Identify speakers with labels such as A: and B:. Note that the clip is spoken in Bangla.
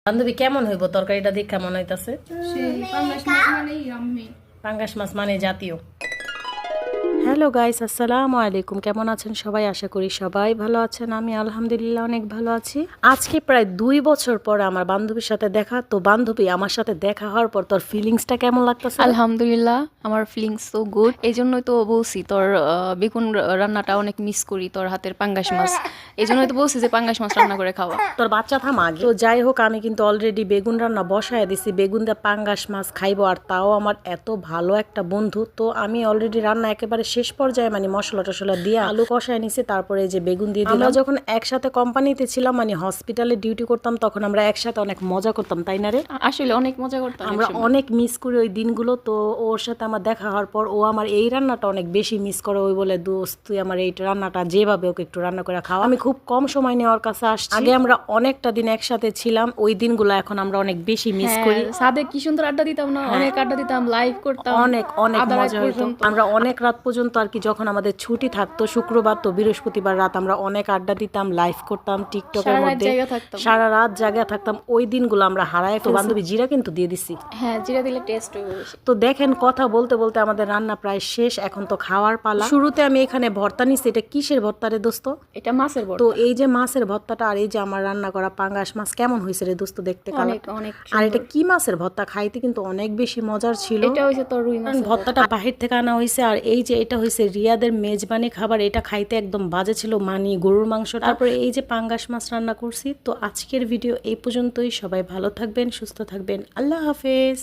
A: বান্ধবী কেমন হইব তরকারিটা দেখ কেমন হইতাছে?
B: সেই পাঙ্গাস মাছ মানেই আম্মি।
A: পাঙ্গাস মাছ মানে জাতীয়। হ্যালো গাইস, আসসালামু আলাইকুম। কেমন আছেন সবাই? আশা করি সবাই ভালো আছেন। আমি আলহামদুলিল্লাহ অনেক ভালো আছি। আজকে প্রায় 2 বছর পর আমার বান্ধবীর সাথে দেখা। তো বান্ধবী, আমার সাথে দেখা হওয়ার পর তোর ফিলিংসটা কেমন লাগতেছে?
B: আলহামদুলিল্লাহ, আমার ফিলিংস তো গুড। এই জন্যই তো বলছি তোর বেগুন রান্নাটা অনেক মিস করি, তোর হাতের পাঙ্গাস মাছ। এই জন্যই তো বলছি যে পাঙ্গাস মাছ রান্না করে খাওয়া।
A: তোর বাচ্চা থাম আগে। তো যাই হোক, আমি কিন্তু অলরেডি বেগুন রান্না বসায় দিছি। বেগুন দিয়ে পাঙ্গাস মাছ খাইবো, আর তাও আমার এত ভালো একটা বন্ধু। তো আমি অলরেডি রান্না একেবারে শেষ পর্যায়ে, মানে মশলা টশলা দিয়ে আলু কষায় নিছি, তারপরে এই যে বেগুন দিয়ে দিলাম। আমরা যখন একসাথে কোম্পানিতে ছিলাম, মানে হসপিটালে ডিউটি করতাম, তখন আমরা একসাথে অনেক মজা করতাম, তাই না রে?
B: আসলে অনেক মজা করতাম
A: আমরা অনেক মিস করি ওই দিনগুলো। তো ওর সাথে আমার দেখা হওয়ার পর ও আমার এই রান্নাটা অনেক বেশি মিস করে। ওই বলে, দোস্ত তুই আমার এই রান্নাটা যেভাবে ওকে একটু রান্না করে খাওয়া। আমি খুব কম সময় নিয়ে ওর কাছে আসছি। আগে আমরা অনেকটা দিন একসাথে ছিলাম, ওই দিনগুলো এখন আমরা অনেক বেশি মিস করি।
B: সাদে কি সুন্দর আড্ডা দিতাম না, অনেক আড্ডা দিতাম, লাইভ করতাম,
A: অনেক অনেক
B: আধা রাত
A: মজা হতো।
B: পর্যন্ত।
A: আমরা অনেক রাত পর্যন্ত আর কি, যখন আমাদের ছুটি থাকতো শুক্রবার তো বৃহস্পতিবার রাত আমরা অনেক আড্ডা দিতাম, লাইভ করতাম টিকটকের
B: সারা রাত
A: মধ্যে,
B: জায়গা থাকতাম।
A: সারা রাত জায়গা থাকতাম। ওই দিনগুলো আমরা হারায়। তো বান্ধবী, জিরা কিন্তু দিয়ে দিছি।
B: হ্যাঁ, জিরা দিলে টেস্ট হবে বেশি।
A: তো দেখেন, কথা বলতে বলতে আমাদের রান্না প্রায় শেষ। এখন তো খাওয়ার পালা। শুরুতে আমি এখানে ভর্তা নিছি। এটা কিসের ভর্তা রে দোস্ত?
B: এটা মাছের ভর্তা।
A: তো এই যে মাছের ভর্তাটা, আর এই যে আমার রান্না করা পাঙ্গাস মাছ, কেমন হয়েছে রে দোস্ত দেখতে?
B: অনেক অনেক
A: আর এটা কি মাছের ভর্তা? খাইতে কিন্তু অনেক বেশি মজার ছিল।
B: এটা হইছে তোর রুই মাছ।
A: ভর্তাটা বাহির থেকে আনা হয়েছে, আর এই যে এটা হয়েছে রিয়াদের মেজবানি খাবার। এটা খাইতে একদম বাজে ছিল, মানে গরুর মাংস। তারপরে এই যে পাঙ্গাস মাছ রান্না করছি। তো আজকের ভিডিও এই পর্যন্তই। সবাই ভালো থাকবেন, সুস্থ থাকবেন। আল্লাহ হাফেজ।